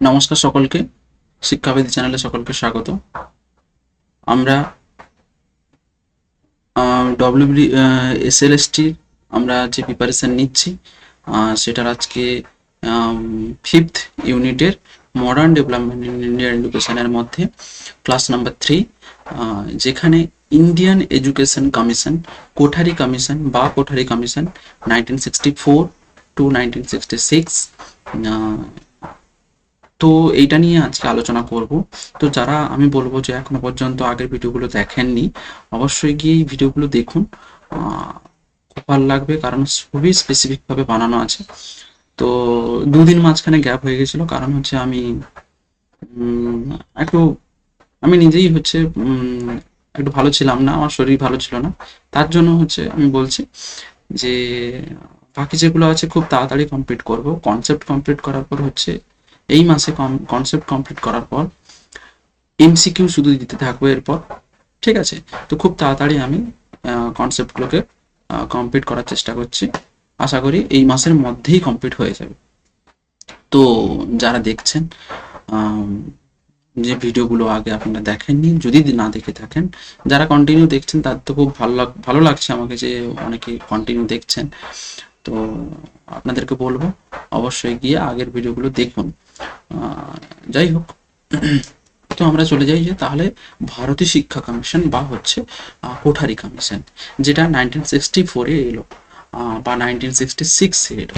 নমস্কার সকলকে, শিক্ষাবিদ চ্যানেলে সকলকে স্বাগত। আমরা ডব্লিউবি এসএলএসটির আমরা যে প্রিপারেশন নিচ্ছি সেটার আজকে ফিফথ ইউনিটের মডার্ন ডেভেলপমেন্ট ইন ইন্ডিয়ান এডুকেশনের মধ্যে ক্লাস নাম্বার 3, যেখানে Indian education commission Kothari commission বা কোঠারি কমিশন 1964 টু 1966, তো এইটা নিয়ে আজকে আলোচনা করব। তো যারা আমি বলবো যে এখনো পর্যন্ত আগের ভিডিওগুলো দেখেননি, অবশ্যই গিয়ে এই ভিডিওগুলো দেখুন। খুব ভালো লাগবে, কারণ খুবই স্পেসিফিকভাবে বানানো আছে। তো দুদিন মাঝখানে গ্যাপ হয়ে গেছিলো, কারণ হচ্ছে আমি একটু আমি নিজেই হচ্ছে একটু ভালো ছিলাম না, আমার শরীর ভালো ছিল না। তার জন্য হচ্ছে আমি বলছি যে বাকি যেগুলো আছে খুব তাড়াতাড়ি কমপ্লিট করব। কনসেপ্ট কমপ্লিট করার পর হচ্ছে এই মাসে কনসেপ্ট কমপ্লিট করার পর এমসিকিউ শুধু দিতে থাকবো এরপর, ঠিক আছে? তো খুব তাড়াতাড়ি আমি কনসেপ্টগুলোকে কমপ্লিট করার চেষ্টা করছি। আশা করি এই মাসের মধ্যেই কমপ্লিট হয়ে যাবে। তো যারা দেখছেন যে ভিডিওগুলো আগে আপনারা দেখেননি, যদি না দেখে থাকেন, যারা কন্টিনিউ দেখছেন তার তো খুব ভালো লাগছে আমাকে যে অনেকে কন্টিনিউ দেখছেন। তো আপনাদেরকে বলবো অবশ্যই গিয়ে আগের ভিডিওগুলো দেখুন। যাই হোক, তো আমরা চলে যাই যে তাহলে ভারতীয় শিক্ষা কমিশন বা হচ্ছে কোঠারি কমিশন, যেটা 1964-এ এলো বা 1966-এ এলো।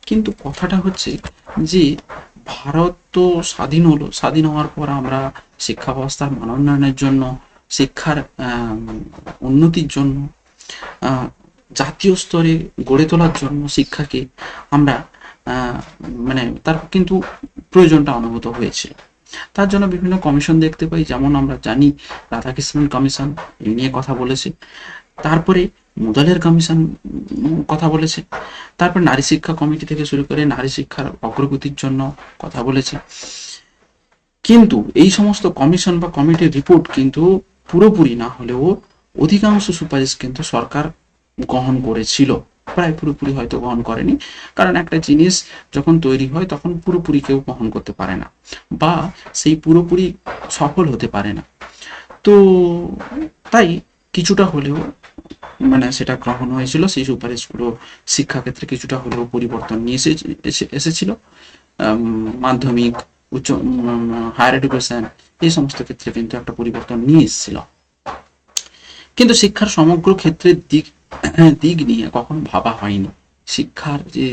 কিন্তু কথাটা হচ্ছে যে ভারত তো স্বাধীন হলো, স্বাধীন হওয়ার পর আমরা শিক্ষা ব্যবস্থার মান উন্নয়নের জন্য, শিক্ষার উন্নতির জন্য, জাতীয় স্তরে গড়ে তোলার জন্য শিক্ষাকে আমরা মানে তার কিন্তু প্রয়োজনটা অনুভূত হয়েছিল। তার জন্য বিভিন্ন কমিশন দেখতে পাই, যেমন আমরা জানি রাধাকৃষ্ণন কমিশন এই নিয়ে কথা বলেছে, তারপরে মুদালের কমিশন কথা বলেছে, তারপর নারী শিক্ষা কমিটি থেকে শুরু করে নারী শিক্ষার অগ্রগতির জন্য কথা বলেছে। কিন্তু এই সমস্ত কমিশন বা কমিটির রিপোর্ট কিন্তু পুরোপুরি না হলেও অধিকাংশ সুপারিশ কিন্তু সরকার গ্রহণ করেছিল, প্রায় পুরোপুরি হয়তো গ্রহণ করেনি, কারণ একটা জিনিস যখন তৈরি হয় তখন পুরোপুরি কেউ গ্রহণ করতে পারে না বা সেই পুরোপুরি সফল হতে পারে না। তো তাই কিছুটা হলেও মানে সেটা গ্রহণ হয়েছিল, সেই সুপারিশগুলো শিক্ষাক্ষেত্রে কিছুটা হলেও পরিবর্তন নিয়ে এসেছিল। মাধ্যমিক, উচ্চ হায়ার এডুকেশন এই সমস্ত ক্ষেত্রে কিন্তু একটা পরিবর্তন নিয়ে এসেছিল। কিন্তু শিক্ষার সমগ্র ক্ষেত্রের দিক নিয়ে কখনো ভাবা হয়নি। শিক্ষার যে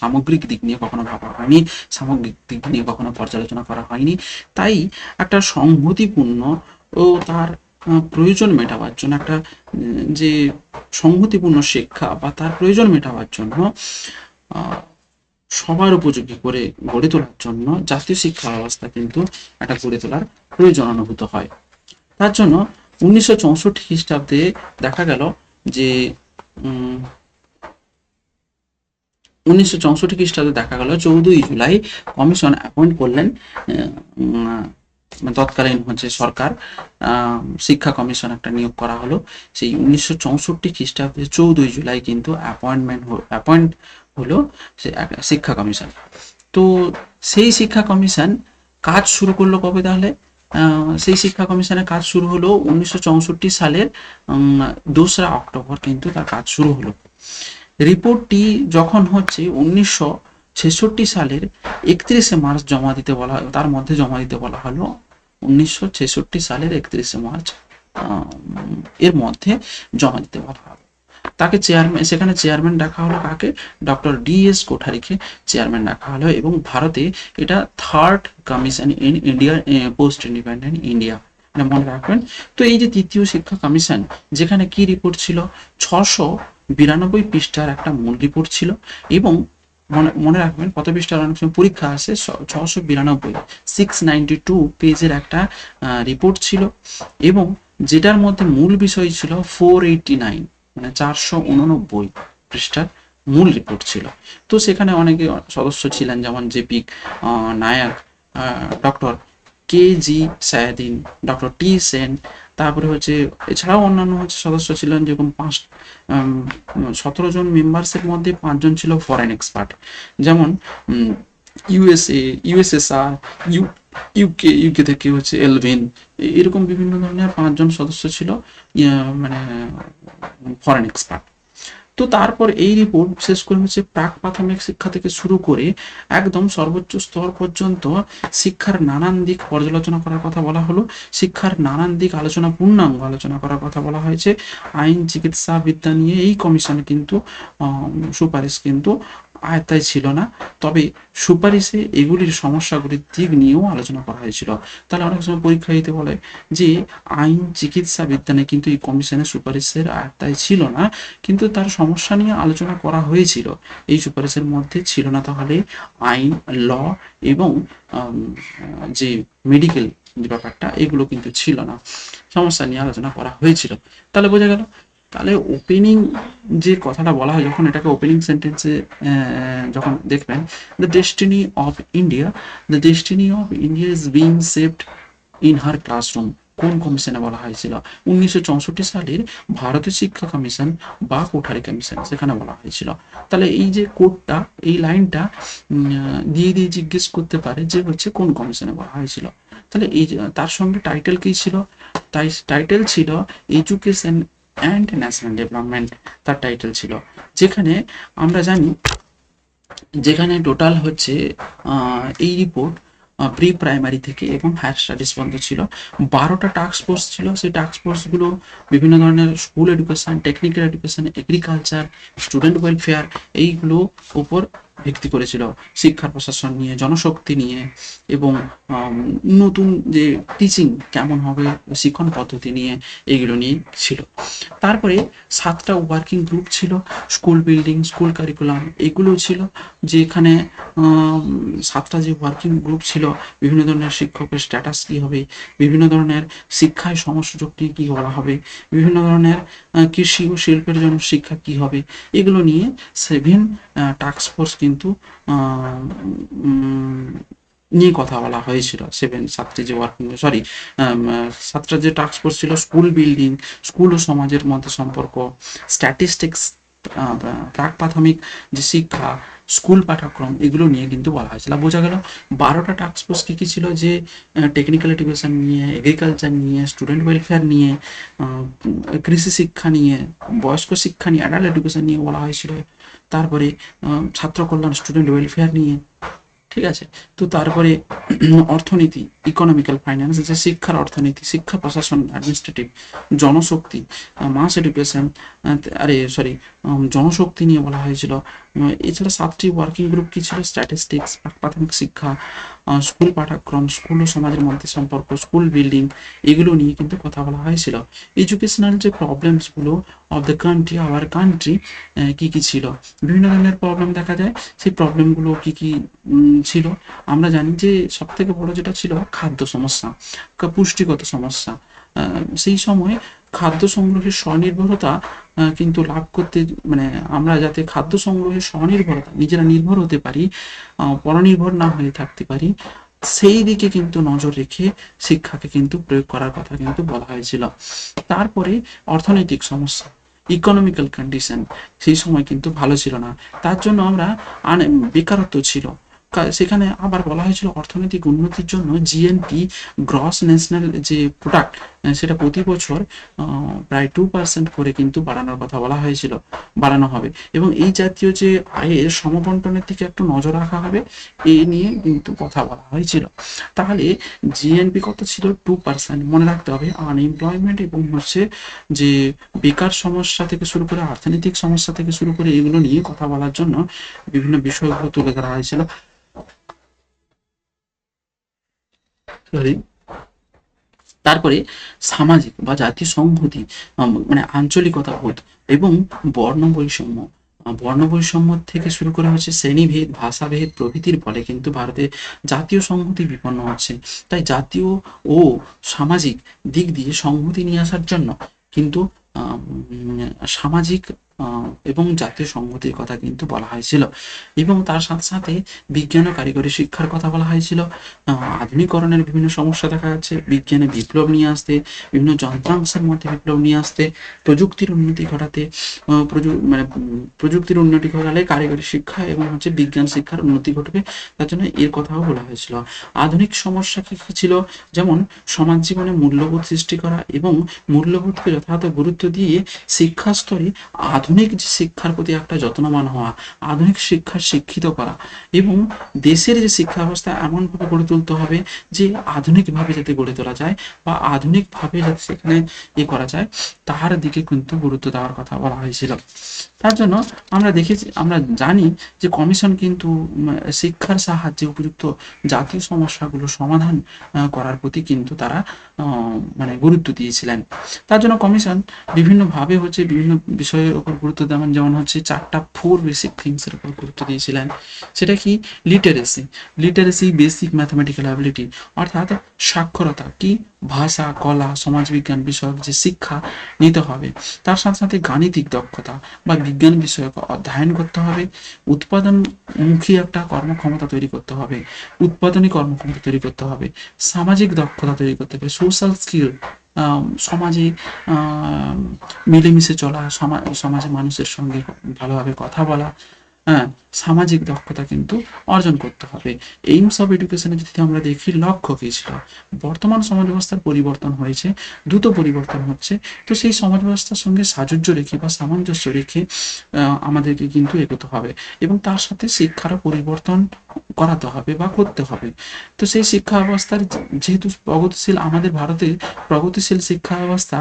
সামগ্রিক দিক নিয়ে কখনো ভাবা হয়নি, সামগ্রিক দিক নিয়ে কখনো পর্যালোচনা করা হয়নি। তাই একটা সংহতিপূর্ণ ও তার প্রয়োজন মেটাবার জন্য একটা যে সংহতিপূর্ণ শিক্ষা বা তার প্রয়োজন মেটাবার জন্য সবার উপযোগী করে গড়ে তোলার জন্য জাতীয় শিক্ষা ব্যবস্থা কিন্তু একটা গড়ে তোলার প্রয়োজন অনুভূত হয়। তার জন্য 1964 খ্রিস্টাব্দে দেখা গেল যে 1964 খ্রিস্টাব্দে দেখা গেল 14 জুলাই কমিশন অ্যাপয়েন্ট করলেন তৎকালীন হচ্ছে সরকার, শিক্ষা কমিশন একটা নিয়োগ করা হলো। সেই 1964 খ্রিস্টাব্দে 14 জুলাই কিন্তু অ্যাপয়েন্ট হলো সে শিক্ষা কমিশন। তো সেই শিক্ষা কমিশন কাজ শুরু করলো কবে তাহলে? সেই শিক্ষা কমিশনের কাজ শুরু হলো 1964 সালের 2রা অক্টোবর কিন্তু তার কাজ শুরু হলো। রিপোর্টটি যখন হচ্ছে 1966 সালের 31শে মার্চ জমা দিতে বলা, তার মধ্যে জমা দিতে বলা হলো 1966 সালের 31শে মার্চ এর মধ্যে জমা দিতে বলা হলো। তাকে চেয়ারম্যান, সেখানে চেয়ারম্যান রাখা হলো কাকে? ডক্টর ডিএস কোঠারিকে চেয়ারম্যান রাখা হলো। এবং ভারতে এটা third commission in India post independent India, এটা মনে রাখবেন। তো এই যে তৃতীয় শিক্ষা কমিশন, যেখানে কি রিপোর্ট ছিল? 692 পৃষ্ঠার একটা মূল রিপোর্ট ছিল। এবং মনে রাখবেন কত পৃষ্ঠার, অনেক সময় পরীক্ষা আসে, 692 692 পেজের একটা রিপোর্ট ছিল। এবং যেটার মধ্যে মূল বিষয় ছিল 489 মানে 489 পৃষ্ঠার মূল রিপোর্ট ছিল। তো সেখানে অনেকে সদস্য ছিলেন, যেমন JP Nayak, doctor KG. Saiyidain, doctor T Sen, তারপরে হচ্ছে এছাড়াও অন্যান্য হচ্ছে সদস্য ছিলেন, যেরকম 17 জন মেম্বার্সের মধ্যে 5 জন ছিল ফরেন এক্সপার্ট, যেমন ইউএসএ, ইউএসএসআর, ইউকে থেকে হচ্ছে এলভিন, এরকম বিভিন্ন ধরনের 5জন সদস্য ছিল, মানে ফরেন এক্সপার্ট। তো তারপর এই রিপোর্ট বিশেষ করে হচ্ছে প্রাক প্রাথমিক শিক্ষা থেকে শুরু করে একদম সর্বোচ্চ স্তর পর্যন্ত শিক্ষার নানান দিক পর্যালোচনা করার কথা বলা হলো। শিক্ষার নানান দিক আলোচনা, পূর্ণাঙ্গ আলোচনা করার কথা বলা হয়েছে। আইন, চিকিৎসা বিদ্যা নিয়ে এই কমিশনে কিন্তু সুপারিশ কিন্তু আয়ত্তায় ছিল না, তবে সুপারিশে এগুলির সমস্যাগুলির দিক নিয়েও আলোচনা করা হয়েছিল। তাহলে অনেক সময় পরীক্ষা দিতে বলে যে আইন, চিকিৎসা বিজ্ঞানে কিন্তু এই কমিশনের সুপারিশের আয়ত্তায় ছিল না, কিন্তু তার সমস্যা নিয়ে আলোচনা করা হয়েছিল। এই সুপারিশের মধ্যে ছিল না তাহলে আইন, ল এবং যে মেডিকেল যে ব্যাপারটা, এগুলো কিন্তু ছিল না, সমস্যা নিয়ে আলোচনা করা হয়েছিল। তাহলে বোঝা গেল। তাহলে ওপেনিং যে কথাটা বলা হয়, যখন এটাকে ওপেনিং সেন্টেন্সে যখন দেখবেন, the destiny of India, the destiny of India is being saved in her classroom, কোন কমিশনে বলা হয়েছিল? 1964 সালের ভারতীয় শিক্ষা কমিশন বা কোঠারি কমিশন, সেখানে বলা হয়েছিল। তাহলে এই যে কোডটা, এই লাইনটা দিয়ে দিয়ে জিজ্ঞেস করতে পারে যে হচ্ছে কোন কমিশনে বলা হয়েছিল। তাহলে এই তার সঙ্গে টাইটেল কি ছিল? তাই টাইটেল ছিল এডুকেশন অ্যান্ড ন্যাশনাল ডেভেলপমেন্ট, তার টাইটেল ছিল। যেখানে আমরা জানি, যেখানে টোটাল হচ্ছে এই রিপোর্ট প্রি প্রাইমারি থেকে এবং হায়ার স্টাডিজ পর্যন্ত ছিল। 12টা টাস্ক ফোর্স ছিল। সেই টাস্ক ফোর্সগুলো বিভিন্ন ধরনের school education, technical education, agriculture, student welfare, এইগুলো উপর ভিত্তি করেছিল। শিক্ষার প্রশাসন নিয়ে, জনশক্তি নিয়ে, এবং নতুন যে টিচিং কেমন হবে, শিক্ষণ পদ্ধতি নিয়ে, এইগুলো নিয়ে ছিল। তারপরে 7টা ওয়ার্কিং গ্রুপ ছিল। স্কুল বিল্ডিং, স্কুল কারিকুলাম, এগুলো ছিল। যেখানে 7টা যে ওয়ার্কিং গ্রুপ ছিল, বিভিন্ন ধরনের শিক্ষকের স্ট্যাটাস কী হবে, বিভিন্ন ধরনের শিক্ষায় সমসুযোগ নিয়ে কী বলা হবে, বিভিন্ন ধরনের কৃষি ও শিল্পের জন্য শিক্ষা কী হবে, এগুলো নিয়ে 7 টাস্ক ফোর্স কিন্তু নিয়ে কথা বলা হয়েছিল। 7টি যে ওয়ার্কিং, সরি 7টা যে টাস্ক ফোর্স ছিল, স্কুল বিল্ডিং, স্কুল ও সমাজের মধ্যে সম্পর্ক, স্ট্যাটিস্টিক্স, প্রাক প্রাথমিক যে শিক্ষা, স্কুল পাঠ্যক্রম, এগুলো নিয়ে কিন্তু বলা হয়েছিল। বোঝা গেল 12টা টাস্ক ফোর্স কী কী ছিল, যে টেকনিক্যাল এডুকেশন নিয়ে, এগ্রিকালচার নিয়ে, স্টুডেন্ট ওয়েলফেয়ার নিয়ে, কৃষি শিক্ষা নিয়ে, বয়স্ক শিক্ষা নিয়ে, অ্যাডাল্ট এডুকেশন নিয়ে বলা হয়েছিল। তারপরে ছাত্র কল্যাণ, স্টুডেন্ট ওয়েলফেয়ার নিয়ে, ঠিক আছে। তো তারপরে অর্থনীতি, ইকোনমিক্যাল ফাইন্যান্স, যে শিক্ষার অর্থনীতি, শিক্ষা প্রশাসন, অ্যাডমিনিস্ট্রেটিভ, জনশক্তি, মাস এডুকেশন, জনশক্তি নিয়ে বলা হয়েছিল। এছাড়া 7টি ওয়ার্কিং গ্রুপ কি ছিল? স্ট্যাটিস্টিক্স, প্রাথমিক শিক্ষা, স্কুল পাঠ্যক্রম, স্কুল ও সমাজের মধ্যে সম্পর্ক, স্কুল বিল্ডিং, এগুলো নিয়ে কিন্তু কথা বলা হয়েছিল। এডুকেশনাল যে প্রবলেমসগুলো of the country, our country, কি কি ছিল? বিভিন্ন ধরনের প্রবলেম দেখা যায়। সেই প্রবলেমগুলো কি কি ছিল? আমরা জানি যে সব থেকে বড় যেটা ছিল খাদ্য সমস্যা, পুষ্টিগত সমস্যা। সেই সময় খাদ্য সংগ্রহের স্বনির্ভরতা কিন্তু লাভ করতে, মানে আমরা যাতে খাদ্য সংগ্রহের স্বনির্ভরতা, নিজেরা নির্ভর হতে পারি, পরনির্ভর না হয়ে থাকতে পারি, সেই দিকে কিন্তু নজর রেখে শিক্ষাকে কিন্তু প্রয়োগ করার কথা কিন্তু বলা হয়েছিল। তারপরে অর্থনৈতিক সমস্যা, ইকোনমিক্যাল কন্ডিশন সেই সময় কিন্তু ভালো ছিল না, তার জন্য আমরা বেকারত্ব ছিল। সেখানে আবার বলা হয়েছিল অর্থনৈতিক উন্নতির জন্য জিএনপি, গ্রস ন্যাশনাল যে প্রোডাক্ট, সেটা প্রতি বছর প্রায় 2% করে কিন্তু বাড়ানোর কথা বলা হয়েছিল, বাড়ানো হবে। এবং এই জাতীয় যে আয়ের সমবন্টনের দিকে একটু নজর রাখা হবে, এই নিয়ে কিন্তু কথা বলা হয়েছিল। তাহলে জিএনপি কত ছিল? 2%। মনে রাখতে হবে আনএমপ্লয়মেন্ট এবং হচ্ছে যে বেকার সমস্যা থেকে শুরু করে, অর্থনৈতিক সমস্যা থেকে শুরু করে, এগুলো নিয়ে কথা বলার জন্য বিভিন্ন বিষয়গুলো তুলে ধরা হয়েছিল। তারপরে সামাজিক বা জাতীয় সংহতি, মানে আঞ্চলিকতা বোধ এবং বর্ণ বৈষম্য, বর্ণ বৈষম্য থেকে শুরু করে হচ্ছে শ্রেণীভেদ, ভাষাভেদ প্রভৃতির ফলে কিন্তু ভারতে জাতীয় সংহতি বিপন্ন হচ্ছে। তাই জাতীয় ও সামাজিক দিক দিয়ে সংহতি নিয়ে আসার জন্য কিন্তু সামাজিক এবং জাতীয় সংহতির কথা কিন্তু বলা হয়েছিল, এবং তার সাথে সাথে বিজ্ঞান ও কারিগরি শিক্ষার কথা বলা হয়েছিল। আধুনিকরণের বিভিন্ন সমস্যা দেখা যাচ্ছে, বিজ্ঞানে বিপ্লব নিয়ে আসতে, বিভিন্ন যন্ত্রাংশের মধ্যে বিপ্লব নিয়ে আসতে, প্রযুক্তির উন্নতি ঘটাতে, প্রযুক্তির উন্নতি ঘটালে কারিগরি শিক্ষা এবং বিজ্ঞান শিক্ষার উন্নতি ঘটবে, তার জন্য এর কথাও বলা হয়েছিল। আধুনিক সমস্যা কি কি ছিল, যেমন সমাজ জীবনে মূল্যবোধ সৃষ্টি করা এবং মূল্যবোধকে যথাযথ গুরুত্ব দিয়ে শিক্ষা স্তরে আধুনিক যে শিক্ষার প্রতি একটা যত্নবান হওয়া, আধুনিক শিক্ষার শিক্ষিত করা, এবং দেশের যে শিক্ষা ব্যবস্থা এমনভাবে গড়ে তুলতে হবে যে আধুনিকভাবে যাতে গড়ে তোলা যায় বা আধুনিকভাবে যাতে সেখানে করা যায়, তাহার দিকে কিন্তু গুরুত্ব দেওয়ার কথা বলা হয়েছিল। তার জন্য আমরা জানি যে কমিশন কিন্তু শিক্ষার সাহায্যে উপযুক্ত জাতীয় সমস্যাগুলো সমাধান করার প্রতি কিন্তু তারা গুরুত্ব দিয়েছিলেন। তার জন্য কমিশন বিভিন্নভাবে বিভিন্ন বিষয়ের উপর গুরুত্ব দেন, যেমন 4 বেসিক থিংসের উপর গুরুত্ব দিয়েছিলেন। সেটা কি? লিটারেসি বেসিক ম্যাথমেটিক্যাল অ্যাবিলিটি, অর্থাৎ সাক্ষরতা কি, ভাষা, কলা, সমাজবিজ্ঞান বিষয়ক যে শিক্ষা নিতে হবে, তার সাথে সাথে গাণিতিক দক্ষতা বা বিজ্ঞান বিষয়ক অধ্যয়ন করতে হবে, উৎপাদনমুখী একটা কর্মক্ষমতা তৈরি করতে হবে, উৎপাদনী কর্মক্ষমতা তৈরি করতে হবে, সামাজিক দক্ষতা তৈরি করতে হবে, সোশ্যাল স্কিল, সমাজে মিলেমিশে চলা, সমাজে মানুষের সঙ্গে ভালোভাবে কথা বলা, হ্যাঁ, সামাজিক দক্ষতা কিন্তু অর্জন করতে হবে। এইমস অফ এডুকেশনে যদি আমরা দেখি, লক্ষ্য কী ছিল? বর্তমান সমাজ ব্যবস্থার পরিবর্তন হয়েছে, দ্রুত পরিবর্তন হচ্ছে, তো সেই সমাজ ব্যবস্থার সঙ্গে সাযুজ্য রেখে বা সামঞ্জস্য রেখে আমাদেরকে কিন্তু এগোতে হবে, এবং তার সাথে শিক্ষারও পরিবর্তন করাতে হবে বা করতে হবে। তো সেই শিক্ষা ব্যবস্থার যেহেতু প্রগতিশীল, আমাদের ভারতে প্রগতিশীল শিক্ষা ব্যবস্থা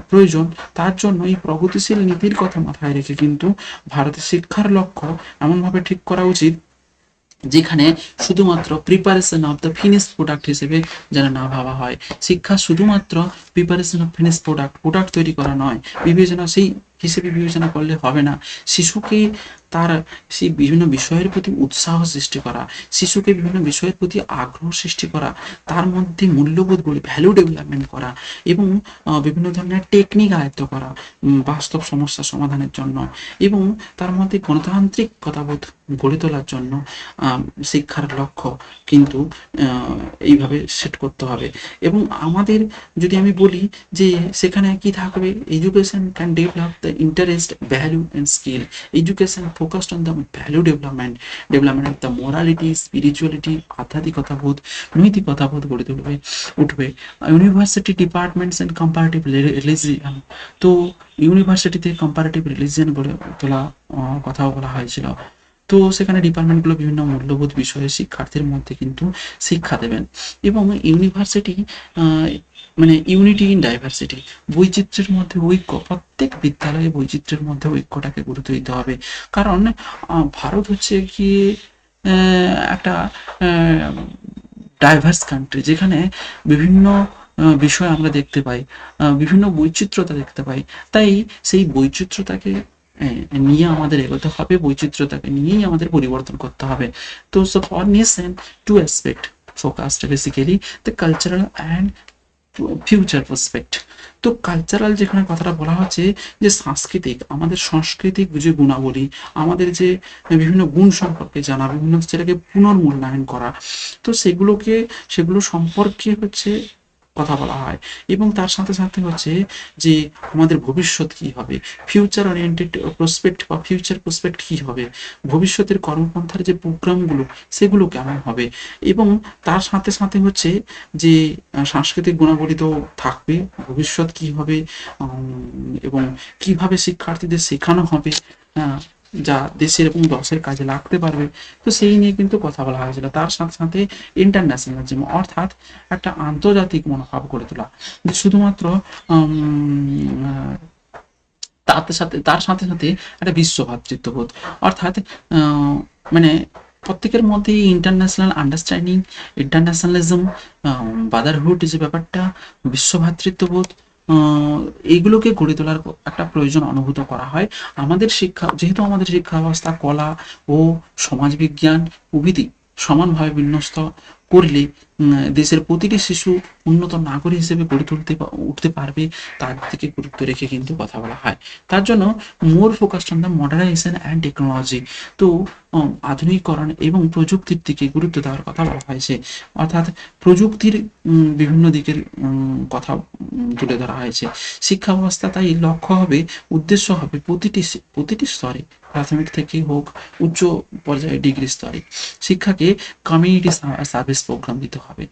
প্রয়োজন, তার জন্য এই প্রগতিশীল নীতির কথা মাথায় রেখে কিন্তু ভারতের শিক্ষার লক্ষ্য এমনভাবে ঠিক করা উচিত যেখানে শুধুমাত্র preparation of the finished product হিসেবে যেন না ভাবা হয়। শিক্ষা শুধুমাত্র প্রিপারেশন অফ ফিনিশড প্রোডাক্ট তৈরি করা নয়, সেই হিসেবে বিবেচনা করলে হবে না। শিশুকে তার সেই বিভিন্ন বিষয়ের প্রতি উৎসাহ সৃষ্টি করা, শিশুকে বিভিন্ন বিষয়ের প্রতি আগ্রহ সৃষ্টি করা, তার মধ্যে মূল্যবোধগুলি ভ্যালু ডেভেলপমেন্ট করা, এবং বিভিন্ন ধরনের টেকনিক আয়ত্ত করা বাস্তব সমস্যা সমাধানের জন্য, এবং তার মধ্যে গণতান্ত্রিকতাবোধ গড়ে তোলার জন্য শিক্ষার লক্ষ্য কিন্তু এইভাবে সেট করতে হবে। এবং আমাদের যদি আমি বলি যে সেখানে কি থাকবে, education can develop the interest, value and skill. Education focused on the value development of the morality, spirituality, আধ্যাত্মিকতাবোধ, নৈতিকতাবোধ গড়ে উঠবে। University departments and comparative religion, তো ইউনিভার্সিটিতে কম্পারেটিভ রিলিজিয়ান গড়ে তোলা কথাও বলা হয়েছিল। তো সেখানে ডিপার্টমেন্টগুলো বিভিন্ন মূল্যবোধ বিষয়ে শিক্ষার্থীর মধ্যে কিন্তু শিক্ষা দেবেন। এবং ইউনিভার্সিটি ইউনিটি ইন ডাইভার্সিটি, বৈচিত্র্যের মধ্যে ঐক্য, প্রত্যেক বিদ্যালয়ে বৈচিত্র্যের মধ্যে ঐক্যটাকে গুরুত্ব দিতে হবে। কারণ ভারত হচ্ছে কি একটা ডাইভার্স কান্ট্রি, যেখানে বিভিন্ন বিষয় আমরা দেখতে পাই, বিভিন্ন বৈচিত্র্যতা দেখতে পাই। তাই সেই বৈচিত্র্যতাকে নিয়ে আমাদের এগোতে হবে, বৈচিত্র্যতাকে নিয়েই আমাদের পরিবর্তন করতে হবে। তো for nation two aspect focused basically the cultural and future perspective. তো কালচারাল যেখানে কথাটা বলা হচ্ছে যে আমাদের সাংস্কৃতিক যে গুণাবলী, আমাদের যে বিভিন্ন গুণ সম্পর্কে জানা, বিভিন্ন সেটাকে পুনর্মূল্যায়ন করা, তো সেগুলো সম্পর্কে কথা বলা হয়। এবং তার সাথে সাথে যে আমাদের ভবিষ্যৎ কি হবে, ফিউচার ওরিয়েন্টেড প্রসপেক্ট বা ফিউচার প্রসপেক্ট কি হবে, ভবিষ্যতের কর্মপন্থার যে প্রোগ্রামগুলো সেগুলো কেমন হবে, এবং তার সাথে সাথে যে সাংস্কৃতিক গুণাবলী তো থাকবে, ভবিষ্যৎ কি হবে এবং কিভাবে শিক্ষার্থীদের শেখানো হবে যা দেশের এবং দশের কাজে লাগতে পারবে, তো সেই নিয়ে কিন্তু কথা বলা হয়েছিল। তার সাথে সাথে ইন্টারন্যাশনালিজম, অর্থাৎ একটা আন্তর্জাতিক মনোভাব গড়ে তোলা, যে শুধুমাত্র তার সাথে সাথে একটা বিশ্ব ভ্রাতৃত্ববোধ, অর্থাৎ মানে প্রত্যেকের মধ্যে ইন্টারন্যাশনাল আন্ডারস্ট্যান্ডিং, ইন্টারন্যাশনালিজম, ব্রাদারহুড যে ব্যাপারটা, বিশ্ব ভ্রাতৃত্ববোধ, এইগুলোকে গড়ে তোলার একটা প্রয়োজন অনুভূত করা হয়। যেহেতু আমাদের শিক্ষা ব্যবস্থা কলা ও সমাজবিজ্ঞান প্রভৃতি সমানভাবে বিন্যস্ত করলে দেশের প্রতিটি শিশু উন্নত নাগরিক হিসেবে গড়ে উঠতে পারবে, তার দিকে গুরুত্ব রেখে কিন্তু কথা বলা হয়। তার জন্য মোর focused on the modernisation and technology. তো আধুনিকরণ এবং প্রযুক্তির দিকে গুরুত্ব দেওয়ার কথা বলা হয়েছে, অর্থাৎ প্রযুক্তির বিভিন্ন দিকের কথা তুলে ধরা হয়েছে। শিক্ষা ব্যবস্থা তাই লক্ষ্য হবে, উদ্দেশ্য হবে প্রতিটি স্তরে, প্রাথমিক থেকে হোক উচ্চ পর্যায়ে ডিগ্রি স্তরে শিক্ষাকে কমিউনিটি সার্ভিস প্রোগ্রাম দিতে হবে।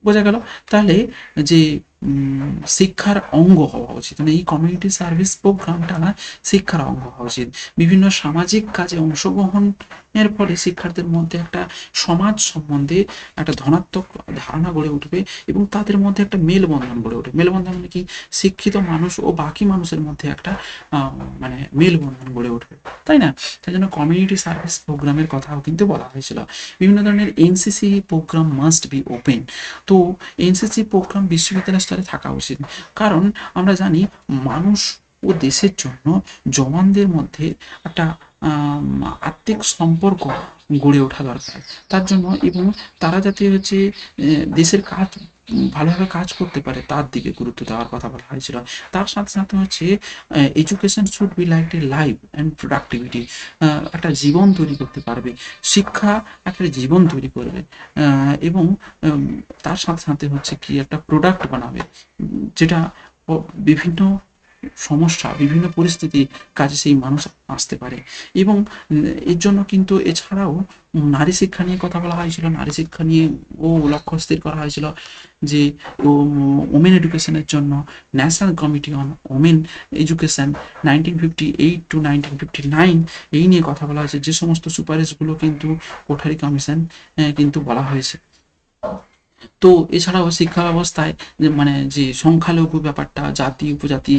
বোঝা গেল? তাহলে যে শিক্ষার অঙ্গ হওয়া উচিত, মানে এই কমিউনিটি সার্ভিস প্রোগ্রামটা না শিক্ষার অঙ্গ হওয়া উচিত। বিভিন্ন সামাজিক কাজে অংশগ্রহণের ফলে শিক্ষার্থীদের মধ্যে একটা সমাজ সম্বন্ধে একটা ধনাত্মক ধারণা গড়ে উঠবে এবং তাদের মধ্যে একটা মেলবন্ধন গড়ে উঠবে। মেলবন্ধন মানে কি? শিক্ষিত মানুষ ও বাকি মানুষের মধ্যে একটা মানে মেলবন্ধন গড়ে উঠবে, তাই না? তাই জন্য কমিউনিটি সার্ভিস প্রোগ্রামের কথাও কিন্তু বলা হয়েছিল। বিভিন্ন ধরনের NCC program must be open. তো এনসিসি প্রোগ্রাম বিশ্ববিদ্যালয় স্তরে থাকা উচিত, কারণ আমরা জানি মানুষ ও দেশের জন্য জওয়ানদের মধ্যে একটা আত্মিক সম্পর্ক গড়ে ওঠা দরকার। তার জন্য এবং তারা যাতে হচ্ছে দেশের কাজ ভালোভাবে কাজ করতে পারে তার দিকে গুরুত্ব দেওয়ার কথা বলা হয়েছিল। তার সাথে সাথে হচ্ছে education should be like a life and productivity. একটা জীবন তৈরি করতে পারবে, শিক্ষা একটা জীবন তৈরি করবে এবং তার সাথে সাথে হচ্ছে কি একটা প্রোডাক্ট বানাবে, যেটা বিভিন্ন সমস্যা বিভিন্ন পরিস্থিতি কাজে সেই মানুষ আসতে পারে। এবং এর জন্য কিন্তু এছাড়াও নারী শিক্ষা নিয়ে কথা বলা হয়েছিল, নারী শিক্ষা নিয়ে ও লক্ষ্য স্থির করা হয়েছিল যে ওমেন এডুকেশনের জন্য national committee on women education 1958 to 1959 এই নিয়ে কথা বলা হয়েছে। যে সমস্ত সুপারিশগুলো কিন্তু কোঠারি কমিশন কিন্তু বলা হয়েছে। তো এছাড়াও শিক্ষা ব্যবস্থায় যে মানে যে সংখ্যালঘু ব্যাপারটা, জাতি উপজাতি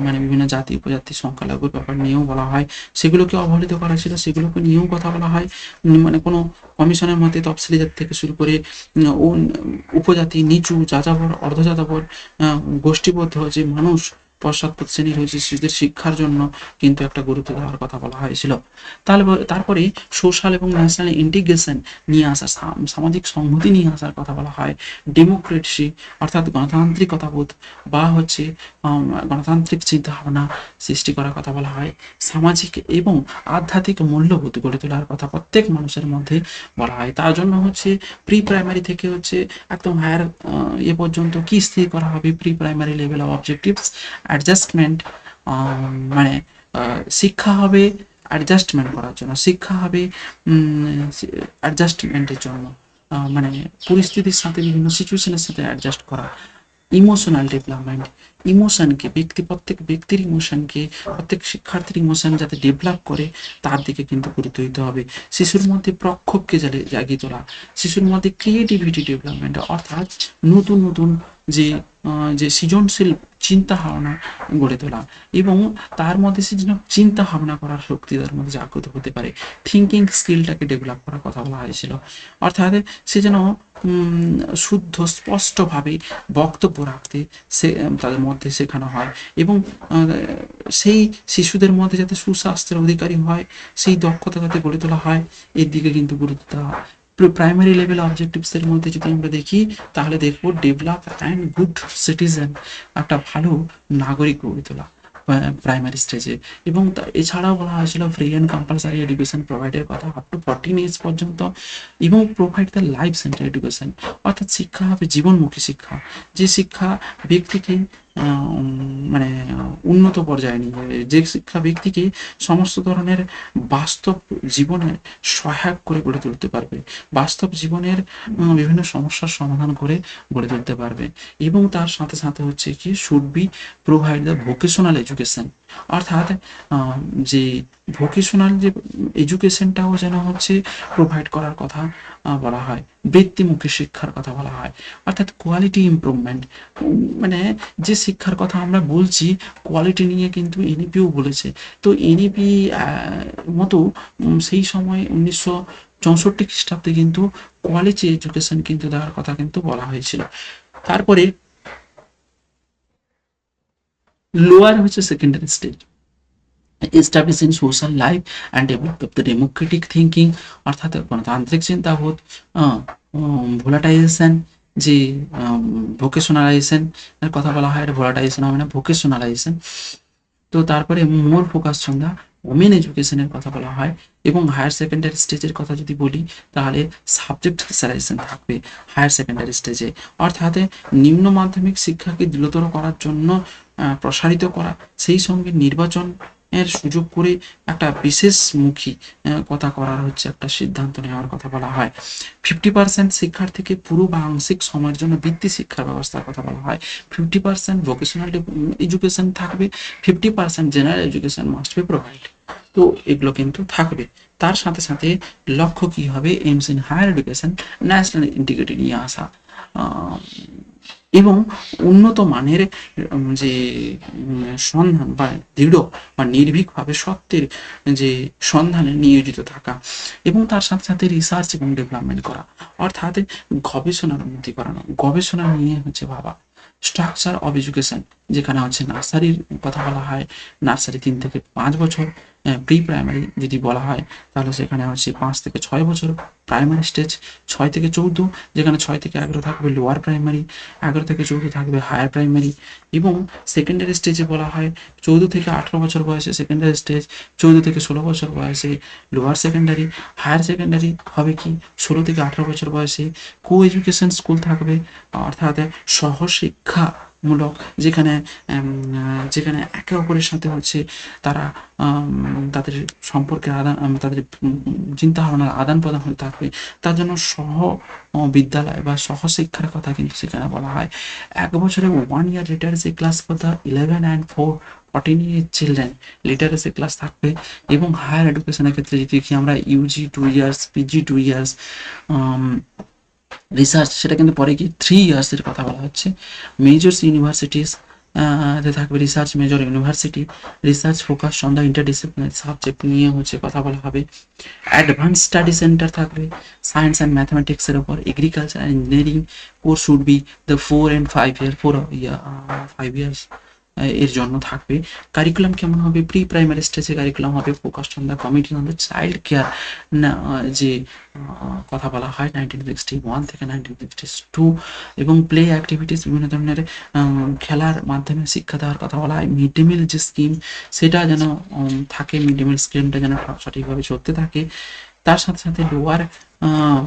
মানে বিভিন্ন জাতি উপজাতি সংখ্যালঘুর ব্যাপার নিয়েও বলা হয়, সেগুলোকে অবহেলিত করা ছিল, সেগুলোকে নিয়েও কথা বলা হয়। মানে কোনো কমিশনের মধ্যে তফসিলি জাতি থেকে শুরু করে উপজাতি, নিচু, যাযাবর, অর্ধযাযাবর, গোষ্ঠীবদ্ধ যে মানুষ, পশ্চাৎপদ শ্রেণীর হয়েছে শিশুদের শিক্ষার জন্য কিন্তু একটা গুরুত্ব দেওয়ার কথা বলা হয়েছিল। তারপরে সোশ্যাল এবং ন্যাশনাল ইন্টিগ্রেশন নিয়ে আসা, সামাজিক সংহতি নিয়ে আসার কথা বলা হয়। ডেমোক্রেসি অর্থাৎ গণতান্ত্রিকতাবোধ বা হচ্ছে গণতান্ত্রিক চিন্তাভাবনা সৃষ্টি করার কথা বলা হয়। সামাজিক এবং আধ্যাত্মিক মূল্যবোধ গড়ে তোলার কথা প্রত্যেক মানুষের মধ্যে বলা হয়। তার জন্য হচ্ছে প্রি প্রাইমারি থেকে হচ্ছে একদম হায়ার এ পর্যন্ত কি স্থির করা হবে, pre primary level of objectives adjustment, মানে শিক্ষা হবে অ্যাডজাস্টমেন্ট করার জন্য, শিক্ষা হবে অ্যাডজাস্টমেন্টের জন্য, মানে পরিস্থিতির সাথে বিভিন্ন সিচুয়েশনের সাথে অ্যাডজাস্ট করা। ইমোশনাল ডেভেলপমেন্ট, ইমোশনকে প্রত্যেক ব্যক্তির ইমোশনকে, প্রত্যেক শিক্ষার্থীর ইমোশন যাতে ডেভেলপ করে তার দিকে কিন্তু গুরুত্ব দিতে হবে। শিশুর মধ্যে প্রক্ষোভকে জাগিয়ে তোলা, শিশুর মধ্যে ক্রিয়েটিভিটি ডেভেলপমেন্ট অর্থাৎ নতুন নতুন যে যে সৃজনশীল চিন্তা ভাবনা গড়ে তোলা এবং তার মধ্যে সে যেন চিন্তা ভাবনা করার শক্তি তার মধ্যে জাগ্রত হতে পারে। থিঙ্কিং স্কিলটাকে ডেভেলপ করার কথা বলা হয়েছিল, অর্থাৎ সে যেন শুদ্ধ স্পষ্টভাবে বক্তব্য রাখতে সে তাদের মধ্যে শেখানো হয় এবং সেই শিশুদের মধ্যে যাতে সুস্বাস্থ্যের অধিকারী হয়, সেই দক্ষতা যাতে গড়ে তোলা হয়, এর দিকে কিন্তু গুরুত্ব দেওয়া। প্রাইমারি লেভেল অবজেক্টিভসের মধ্যে যদি আমরা দেখি তাহলে দেখবো ডেভেলপ অ্যান্ড গুড সিটিজেন, একটা ভালো নাগরিক গড়ে তোলা প্রাইমারি স্টেজে। এবং এছাড়াও বলা হয়েছিল ফ্রি অ্যান্ড কম্পালসারি এডুকেশন প্রোভাইডের কথা আপ টু 14 years পর্যন্ত এবং provide the life centre education, অর্থাৎ শিক্ষা হবে জীবনমুখী শিক্ষা, যে শিক্ষা ব্যক্তিকে মানে উন্নত পর্যায়ে নিয়ে যাবে, যে শিক্ষা ব্যক্তিকে সমস্ত ধরনের বাস্তব জীবনে সহায়ক করে গড়ে তুলতে পারবে, বাস্তব জীবনের বিভিন্ন সমস্যার সমাধান করে গড়ে তুলতে পারবে। এবং তার সাথে সাথে হচ্ছে কি should be provide the vocational education, অর্থাৎ যে ভোকেশনাল যে এডুকেশনটাও যেন হচ্ছে প্রোভাইড করার কথা বলা হয়। বৃত্তিমুখী শিক্ষার কথা বলা হয়, অর্থাৎ কোয়ালিটি ইমপ্রুভমেন্ট, মানে যে শিক্ষার কথা আমরা বলছি কোয়ালিটি নিয়ে কিন্তু এনইপিও বলেছে। তো এনইপি মতো সেই সময় 1964 খ্রিস্টাব্দে কিন্তু কোয়ালিটি এডুকেশন কিন্তু দেওয়ার কথা কিন্তু বলা হয়েছিল। তারপরে লোয়ার হচ্ছে secondary stage, establishing social life and develop the democratic thinking অর্থাৎ গণতান্ত্রিক চিন্তাবোধ, ভোলাটাইজেশন, যে ভোকেশনালাইজেশন এর কথা বলা হয়, এটা ভোলাটাইজেশন হবে না, ভোকেশনালাইজেশন। তো তারপরে মোর ফোকাস অন দ্য ওমেন এডুকেশনের কথা বলা হয়। এবং হায়ার সেকেন্ডারি স্টেজের কথা যদি বলি, তাহলে সাবজেক্ট স্পেশালাইজেশন থাকবে হায়ার সেকেন্ডারি স্টেজে, অর্থাৎ নিম্ন মাধ্যমিক শিক্ষাকে দৃঢ়তর করার জন্য প্রসারিত করা, সেই সঙ্গে নির্বাচন এর সুযোগ করে একটা বিশেষমুখী কথা করার হচ্ছে একটা সিদ্ধান্ত নেওয়ার কথা বলা হয়। 50% শিক্ষার্থীকে পুরো বা আংশিক সময়ের জন্য বৃত্তি শিক্ষার ব্যবস্থার কথা বলা হয়। 50% ভোকেশনাল এডুকেশন থাকবে, 50% general education must be provide. তো এগুলো কিন্তু থাকবে। তার সাথে সাথে লক্ষ্য কি হবে, aims in higher education national integrity নিয়ে আসা এবং উন্নত মানের যে সন্ধান বা দৃঢ় বা নির্ভীকভাবে সত্যের যে সন্ধানে নিয়োজিত থাকা এবং তার সাথে সাথে রিসার্চ এবং ডেভেলপমেন্ট করা, অর্থাৎ গবেষণার উন্নতি করানো, গবেষণা নিয়ে হচ্ছে ভাবা। স্ট্রাকচার অফ এডুকেশন, যেখানে হচ্ছে নার্সারির কথা বলা হয়, নার্সারি 3 থেকে 5 বছর, প্রি প্রাইমারি যদি বলা হয় তাহলে সেখানে হচ্ছে 5 থেকে 6 বছর প্রাইমারি স্টেজ, 6 থেকে 14, যেখানে 6 থেকে 11 থাকবে লোয়ার প্রাইমারি, 11 থেকে 14 থাকবে হায়ার প্রাইমারি। এবং সেকেন্ডারি স্টেজে বলা হয় 14 থেকে 18 বছর বয়সে সেকেন্ডারি স্টেজ, 14 থেকে 16 বছর বয়সে লোয়ার সেকেন্ডারি। হায়ার সেকেন্ডারি হবে কি 16 থেকে 18 বছর বয়সে কো এডুকেশন স্কুল থাকবে, অর্থাৎ সহশিক্ষামূলক, যেখানে যেখানে একে অপরের সাথে হচ্ছে তারা তাদের সম্পর্কের তাদের চিন্তা ভাবনার আদান প্রদান হয়ে থাকবে। তার জন্য বিদ্যালয় বা সহশিক্ষার কথা কিন্তু সেখানে বলা হয়। 1 বছরে 1 year literacy class for the 11 and 14 year children, literacy class থাকবে। এবং হায়ার এডুকেশনের ক্ষেত্রে যদি দেখি আমরা UG 2 years, PG 2 years, research সেটা কিন্তু পরে কি 3 ইয়ার্সের কথা বলা হচ্ছে। মেজর্স ইউনিভার্সিটিস থাকবে research major university, research focus on the interdisciplinary subject নিয়ে হচ্ছে কথা বলা হবে। অ্যাডভান্স স্টাডি সেন্টার থাকবে সায়েন্স অ্যান্ড ম্যাথমেটিক্সের উপর। Agriculture and engineering course should be the 4 and 5 year 5 years এর জন্য থাকবে। কারিকুলাম কেমন হবে, প্রি প্রাইমারি স্টেজে কারিকুলাম হবে focused on the committee on the child care, যে কথা বলা হয় 1961 থেকে 1962। এবং প্লে অ্যাক্টিভিটিস, বিভিন্ন ধরনের খেলার মাধ্যমে শিক্ষা দেওয়ার কথা বলা হয়। মিড ডে মিল যে স্কিম সেটা যেন থাকে, মিড ডে মিল স্কিমটা যেন সঠিকভাবে চলতে থাকে। তার সাথে সাথে লোয়ার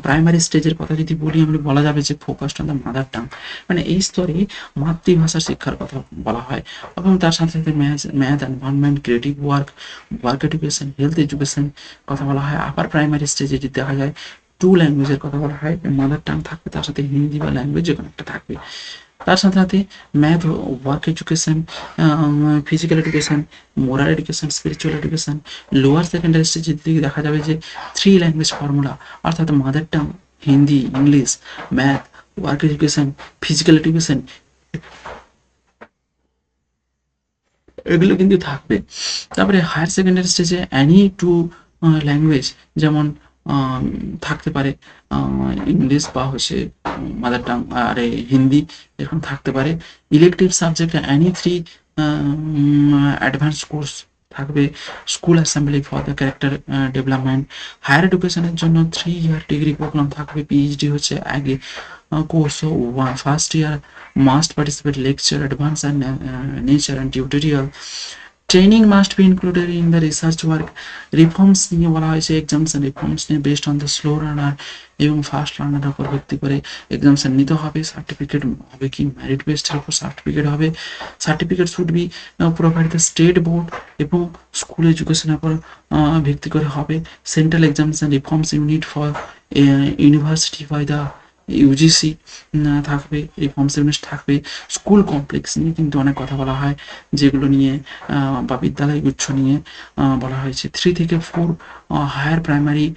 প্রাইমারি স্টেজের কথা যদি বলি, আমরা বলা যাবে যে focused on the mother tongue, মানে এই স্তরে মাতৃভাষা শিক্ষার কথা বলা হয়। এবং তার সাথে সাথে math, environment, creative work, work education, health education কথা বলা হয়। আপার প্রাইমারি স্টেজে যদি দেখা যায় 2 ল্যাঙ্গুয়েজের কথা বলা হয়, মাদার টাং থাকবে, তার সাথে হিন্দি বা ল্যাঙ্গুয়েজ যে কোনো একটা থাকবে। তার সাথে সাথে math, work education, physical education, moral education, spiritual education. Lower secondary স্টেজের দিকে দেখা যাবে যে 3 ল্যাঙ্গুয়েজ ফর্মুলা, অর্থাৎ mother tongue, Hindi, English, math, work education, physical education, এগুলো কিন্তু থাকবে। তারপরে হায়ার সেকেন্ডারি স্টেজে অ্যানি 2 ল্যাঙ্গুয়েজ, যেমন থাকতে পারে ইংলিশ বা হচ্ছে মাদার টাং আর হিন্দি, এরকম থাকতে পারে। ইলেকটিভ সাবজেক্টে অ্যানি 3 অ্যাডভান্স কোর্স থাকবে। School assembly for the character development. Higher এডুকেশনের জন্য 3 ইয়ার ডিগ্রি প্রোগ্রাম থাকবে। পিএইচডি হচ্ছে আগে course. First year must participate lecture, advance and nature and tutorial. Training must be included in the research work. Reforms নিয়ে বলা হয়েছে, exemption reforms নিয়ে based on the slow runner এবং fast রানারের উপর ভিত্তি করে এক্সামশন নিতে হবে। সার্টিফিকেট হবে কি মেরিট বেসডের উপর সার্টিফিকেট হবে। Certificate should be provide the state board এবং স্কুল এডুকেশনের উপর ভিত্তি করে হবে। Central examination reforms unit for university by the UGC থাকবে, রিফর্মস ইউনিট থাকবে। স্কুল কমপ্লেক্স নিয়ে কিন্তু অনেক কথা বলা হয়, যেগুলো নিয়ে বা বিদ্যালয় গুচ্ছ নিয়ে বলা হয়েছে। 3 থেকে 4 হায়ার প্রাইমারি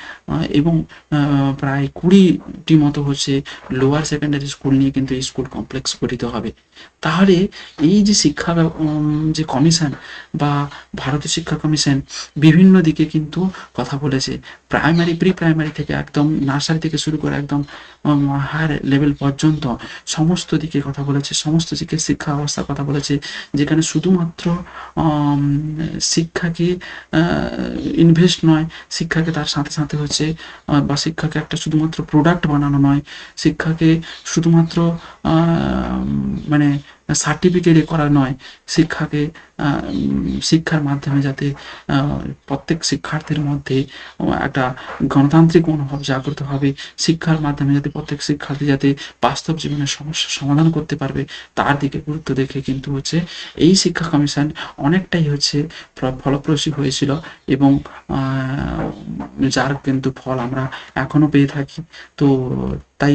এবং প্রায় 20টি মতো হচ্ছে লোয়ার সেকেন্ডারি স্কুল নিয়ে কিন্তু এই স্কুল কমপ্লেক্স গঠিত হবে। তাহলে এই যে যে কমিশন বা ভারতীয় শিক্ষা কমিশন বিভিন্ন দিকে কিন্তু কথা বলেছে, প্রি প্রাইমারি থেকে একদম নার্সারি থেকে শুরু করে একদম হায়ার লেভেল পর্যন্ত সমস্ত দিকে কথা বলেছে, সমস্ত দিকে শিক্ষা ব্যবস্থার কথা বলেছে, যেখানে শুধুমাত্র শিক্ষাকে ইনভেস্ট নয়, শিক্ষাকে তার সাথে সাথে হচ্ছে বা শিক্ষাকে একটা শুধুমাত্র প্রোডাক্ট বানানো নয়, শিক্ষাকে শুধুমাত্র মানে সার্টিফিকেট করা নয়, শিক্ষাকে শিক্ষার মাধ্যমে যাতে প্রত্যেক শিক্ষার্থীর মধ্যে একটা গণতান্ত্রিক মনোভাব জাগ্রত হবে, শিক্ষার মাধ্যমে যাতে প্রত্যেক শিক্ষার্থী যাতে বাস্তব জীবনের সমস্যার সমাধান করতে পারবে, তার দিকে গুরুত্ব দেখে কিন্তু হচ্ছে এই শিক্ষা কমিশন অনেকটাই হচ্ছে ফলপ্রসূ হয়েছিল, এবং যার কিন্তু ফল আমরা এখনো পেয়ে থাকি। তো তাই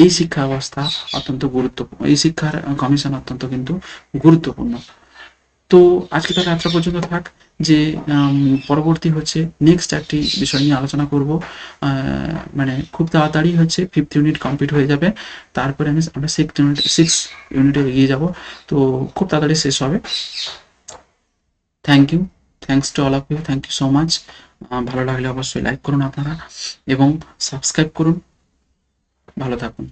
এই শিক্ষা ব্যবস্থা অত্যন্ত গুরুত্বপূর্ণ, এই শিক্ষার কমিশন অত্যন্ত কিন্তু গুরুত্বপূর্ণ। তো আজকে তাহলে এতটা পর্যন্ত থাক, যে পরবর্তী হচ্ছে নেক্সট একটি বিষয় নিয়ে আলোচনা করব, মানে খুব তাড়াতাড়ি হচ্ছে 5th ইউনিট কমপ্লিট হয়ে যাবে, তারপরে আমরা 6th ইউনিটে এগিয়ে যাব, তো খুব তাড়াতাড়ি শেষ হবে। Thank you, thanks to all of you, thank you so much. ভালো লাগলে অবশ্যই লাইক করুন আপনারা এবং সাবস্ক্রাইব করুন। ভালো থাকুন।